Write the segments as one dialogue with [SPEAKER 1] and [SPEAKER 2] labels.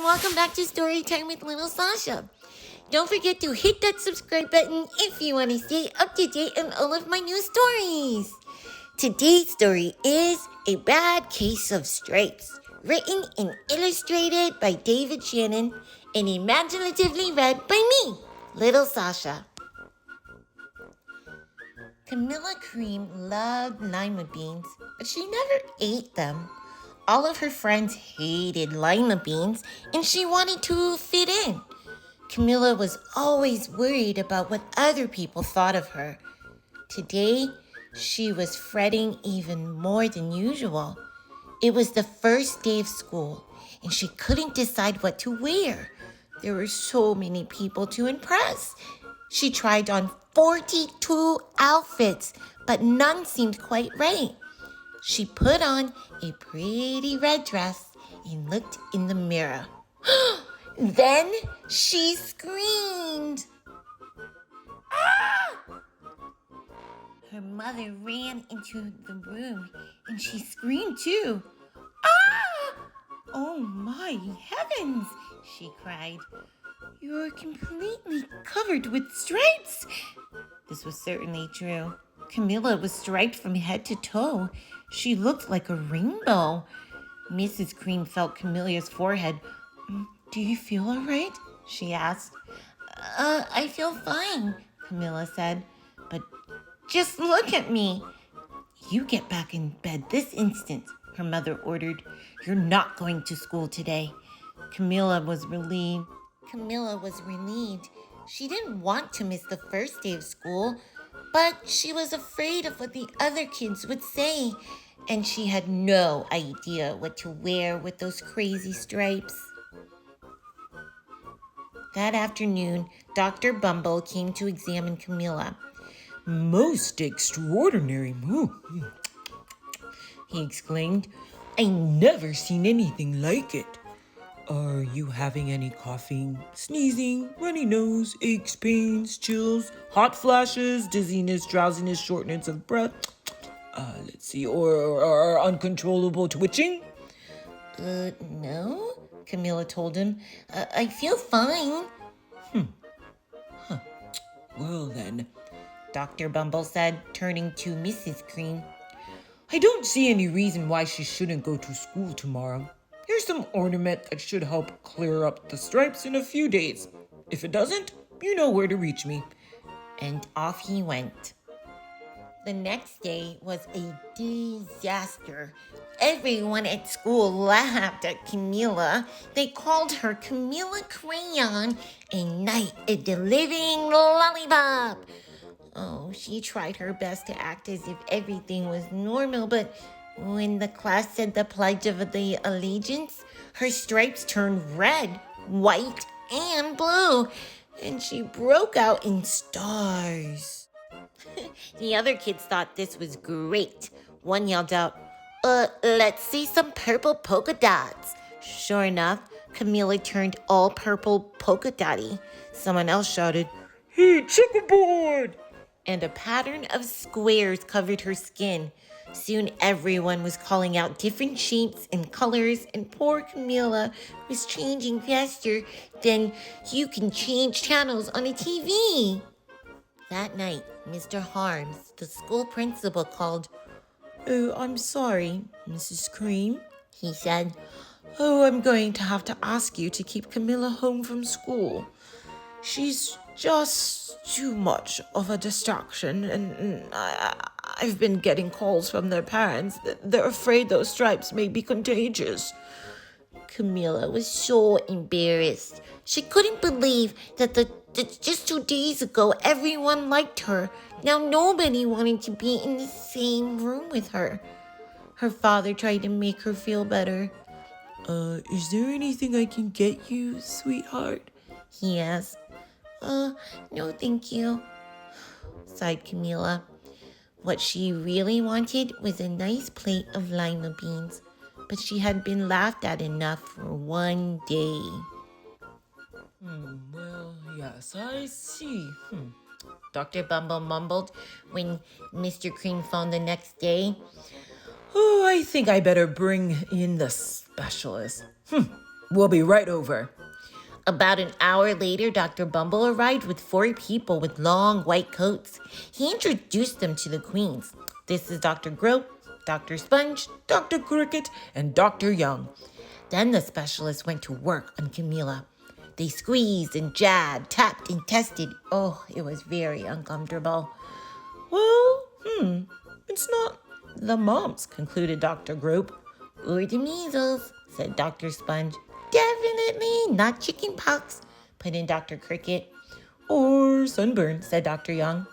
[SPEAKER 1] welcome back to Storytime with Lil Sasha. Don't forget to hit that subscribe button if you want to stay up to date on all of my new stories. Today's story is A Bad Case of Stripes, written and illustrated by byDavid Shannon and imaginatively read by me, Lil Sasha. Camila Cream loved lima beans, but she never ate them. All of her friends hated lima beans, and she wanted to fit in. Camila was always worried about what other people thought of her. Today, she was fretting even more than usual. It was the first day of school, and she couldn't decide what to wear. There were so many people to impress. She tried on 42 outfits, but none seemed quite right. She put on a pretty red dress and looked in the mirror. Then she screamed. Ah! Her mother ran into the room and she screamed too. Ah! Oh my heavens, she cried. You're completely covered with stripes. This was certainly true. Camila was striped from head to toe. She looked like a rainbow. Mrs. Cream felt Camila's forehead. Do you feel all right? She asked. I feel fine, Camila said. But just look at me. You get back in bed this instant, her mother ordered. You're not going to school today. Camila was relieved. She didn't want to miss the first day of school, but she was afraid of what the other kids would say, and she had no idea what to wear with those crazy stripes. That afternoon, Dr. Bumble came to examine Camila.
[SPEAKER 2] Most extraordinary move, he exclaimed. I never seen anything like it. Are you having any coughing, sneezing, runny nose, aches, pains, chills, hot flashes, dizziness, drowsiness, shortness of breath? Or uncontrollable twitching?
[SPEAKER 1] No, Camila told him. I feel fine.
[SPEAKER 2] Well then,
[SPEAKER 1] Dr. Bumble said, turning to Mrs. Cream.
[SPEAKER 2] I don't see any reason why she shouldn't go to school tomorrow. Here's some ornament that should help clear up the stripes in a few days. If it doesn't, you know where to reach me.
[SPEAKER 1] And off he went. The next day was a disaster. Everyone at school laughed at Camila. They called her Camila Crayon, a knight of the living lollipop. Oh, she tried her best to act as if everything was normal, but when the class said the Pledge of the Allegiance, her stripes turned red, white, and blue, and she broke out in stars. The other kids thought this was great. One yelled out, let's see some purple polka dots. Sure enough, Camila turned all purple polka dotty. Someone else shouted,
[SPEAKER 2] Hey, checkerboard!
[SPEAKER 1] And a pattern of squares covered her skin. Soon everyone was calling out different shapes and colors, and poor Camila was changing faster than you can change channels on a TV. That night, Mr. Harms, the school principal, called.
[SPEAKER 2] Oh, I'm sorry, Mrs. Cream,
[SPEAKER 1] he said.
[SPEAKER 2] Oh, I'm going to have to ask you to keep Camila home from school. She's just too much of a distraction, and I've been getting calls from their parents. They're afraid those stripes may be contagious.
[SPEAKER 1] Camila was so embarrassed. She couldn't believe that just 2 days ago everyone liked her. Now nobody wanted to be in the same room with her. Her father tried to make her feel better.
[SPEAKER 2] Is there anything I can get you, sweetheart?
[SPEAKER 1] He asked. No thank you, sighed Camila. What she really wanted was a nice plate of lima beans, but she had been laughed at enough for one day.
[SPEAKER 2] Well, yes, I see.
[SPEAKER 1] Dr. Bumble mumbled when Mr. Cream phoned the next day.
[SPEAKER 2] Oh, I think I better bring in the specialist. We'll be right over.
[SPEAKER 1] About an hour later, Dr. Bumble arrived with 4 people with long white coats. He introduced them to the queens. This is Dr. Grope, Dr. Sponge,
[SPEAKER 2] Dr. Cricket and Dr. Young.
[SPEAKER 1] Then the specialist went to work on Camila. They squeezed and jabbed, tapped and tested. Oh, it was very uncomfortable.
[SPEAKER 2] Well, it's not the mumps, concluded Dr. Grope.
[SPEAKER 1] Or the measles, said Dr. Sponge. Definitely not chicken pox, put in Dr. Cricket.
[SPEAKER 2] Or sunburn, said Dr. Young.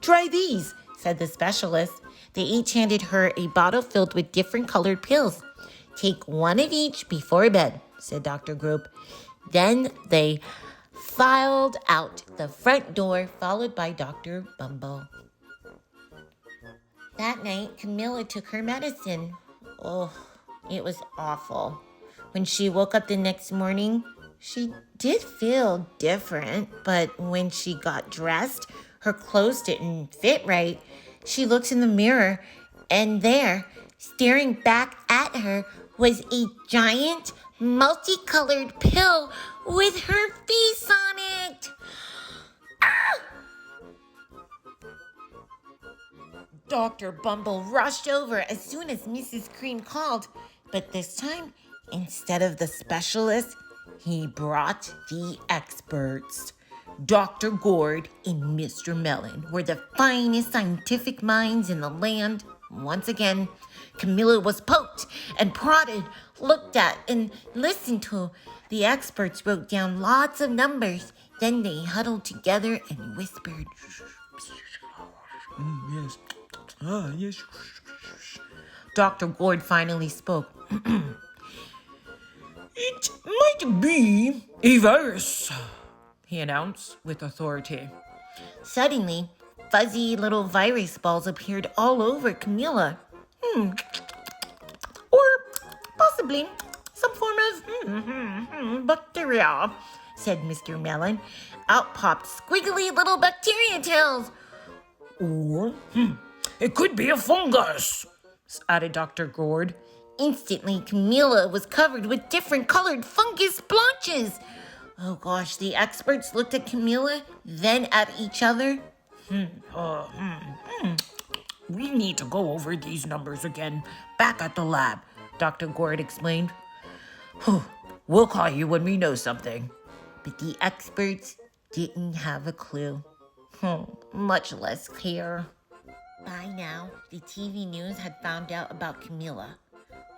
[SPEAKER 1] Try these, said the specialist. They each handed her a bottle filled with different colored pills. Take one of each before bed, said Dr. Grope. Then they filed out the front door, followed by Dr. Bumble. That night, Camila took her medicine. Oh, it was awful. When she woke up the next morning, she did feel different, but when she got dressed, her clothes didn't fit right. She looked in the mirror, and there, staring back at her, was a giant, multicolored pill with her face on it. Ah! Dr. Bumble rushed over as soon as Mrs. Cream called, but this time, instead of the specialist, he brought the experts. Dr. Gourd and Mr. Mellon were the finest scientific minds in the land. Once again, Camila was poked and prodded, looked at and listened to. The experts wrote down lots of numbers. Then they huddled together and whispered.
[SPEAKER 2] Yes. Yes.
[SPEAKER 1] Dr. Gourd finally spoke.
[SPEAKER 2] It might be a virus, he announced with authority.
[SPEAKER 1] Suddenly, fuzzy little virus balls appeared all over Camila. Or possibly some form of bacteria, said Mr. Mellon. Out popped squiggly little bacteria tails.
[SPEAKER 2] Or, it could be a fungus, added Dr. Gourd.
[SPEAKER 1] Instantly, Camila was covered with different colored fungus blotches. Oh gosh, the experts looked at Camila, then at each other.
[SPEAKER 2] We need to go over these numbers again back at the lab, Dr. Gourd explained. We'll call you when we know something.
[SPEAKER 1] But the experts didn't have a clue. Much less care. By now, the TV news had found out about Camila.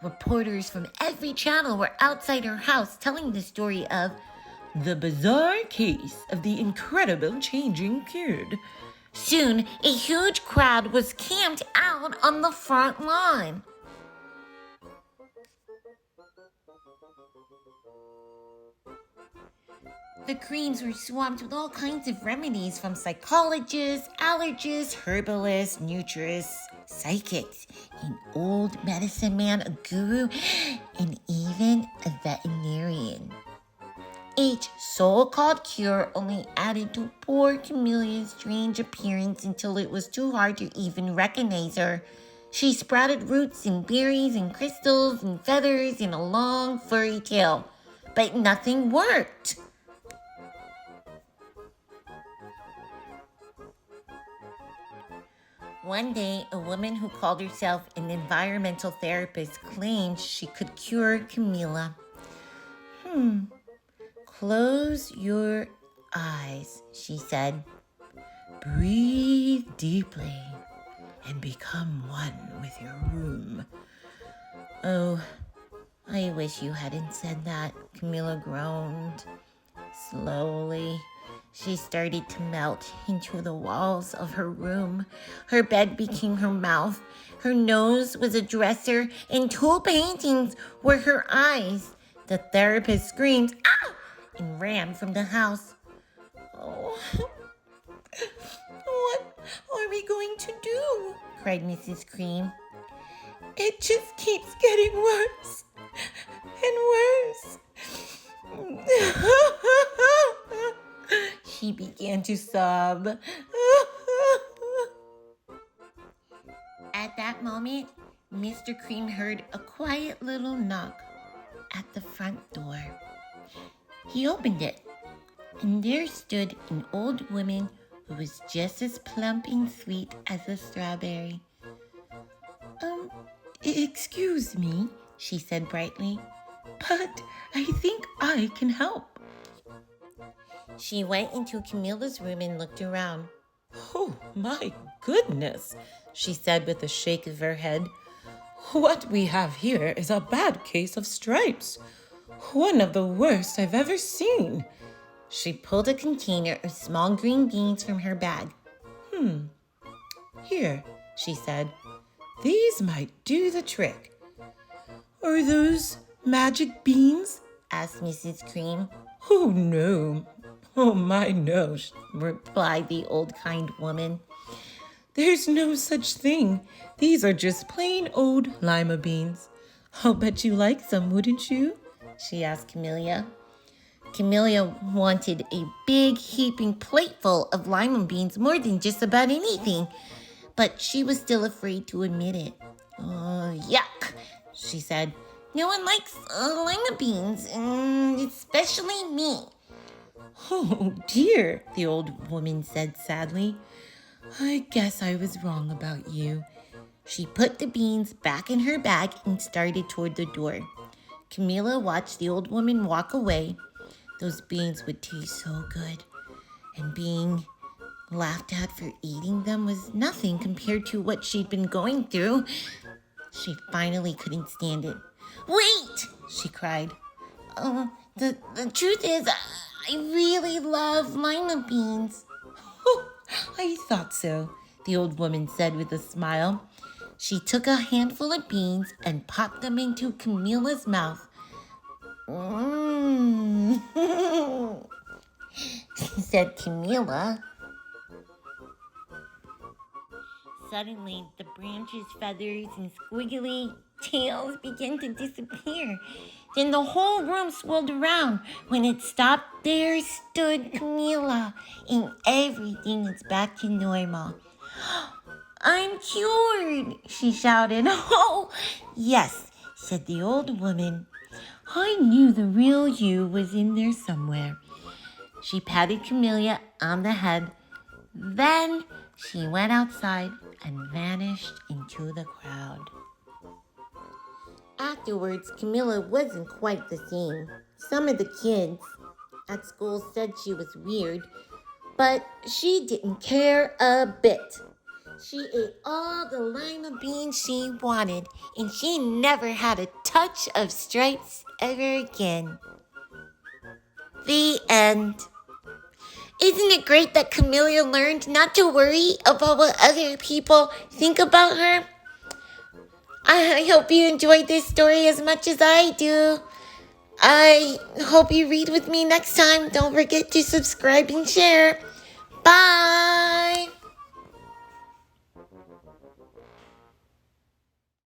[SPEAKER 1] Reporters from every channel were outside her house telling the story of
[SPEAKER 2] the bizarre case of the incredible changing kid.
[SPEAKER 1] Soon, a huge crowd was camped out on the front lawn. The Creams were swamped with all kinds of remedies from psychologists, allergists, herbalists, nutritionists, psychics, an old medicine man, a guru, and even a veterinarian. Each so-called cure only added to poor Camila's strange appearance until it was too hard to even recognize her. She sprouted roots and berries and crystals and feathers and a long furry tail, but nothing worked. One day, a woman who called herself an environmental therapist claimed she could cure Camila. Close your eyes, she said. Breathe deeply and become one with your room. Oh, I wish you hadn't said that, Camila groaned. Slowly, she started to melt into the walls of her room. Her bed became her mouth. Her nose was a dresser, and 2 paintings were her eyes. The therapist screamed, "Ah!" and ran from the house. Oh, what are we going to do? Cried Mrs. Cream. It just keeps getting worse and worse. She began to sob. At that moment, Mr. Cream heard a quiet little knock. at the front door. He opened it, and there stood an old woman who was just as plump and sweet as a strawberry. Excuse me, she said brightly, but I think I can help. She went into Camila's room and looked around.
[SPEAKER 2] Oh, my goodness, she said with a shake of her head. What we have here is a bad case of stripes. One of the worst I've ever seen.
[SPEAKER 1] She pulled a container of small green beans from her bag.
[SPEAKER 2] Here, she said. These might do the trick. Are those magic beans?
[SPEAKER 1] Asked Mrs. Cream.
[SPEAKER 2] Oh, no. Oh, my, no,
[SPEAKER 1] replied the old kind woman.
[SPEAKER 2] There's no such thing. These are just plain old lima beans. I'll bet you like some, wouldn't you?
[SPEAKER 1] She asked Camila. Camila wanted a big heaping plateful of lima beans more than just about anything, but she was still afraid to admit it. Oh, yuck, she said. No one likes lima beans, especially me.
[SPEAKER 2] Oh, dear, the old woman said sadly. I guess I was wrong about you.
[SPEAKER 1] She put the beans back in her bag and started toward the door. Camila watched the old woman walk away. Those beans would taste so good, and being laughed at for eating them was nothing compared to what she'd been going through. She finally couldn't stand it. Wait, she cried. The truth is, I really love lima beans.
[SPEAKER 2] Oh, I thought so, the old woman said with a smile.
[SPEAKER 1] She took a handful of beans and popped them into Camila's mouth. said Camila. Suddenly, the branches, feathers, and squiggly tails began to disappear. Then the whole room swirled around. When it stopped, there stood Camila, and everything is back to normal. I'm cured, she shouted. Oh, yes, said the old woman. I knew the real you was in there somewhere. She patted Camila on the head. Then she went outside and vanished into the crowd. Afterwards, Camila wasn't quite the same. Some of the kids at school said she was weird, but she didn't care a bit. She ate all the lima beans she wanted, and she never had a touch of stripes ever again. The end. Isn't it great that Camila learned not to worry about what other people think about her? I hope you enjoyed this story as much as I do. I hope you read with me next time. Don't forget to subscribe and share. Bye!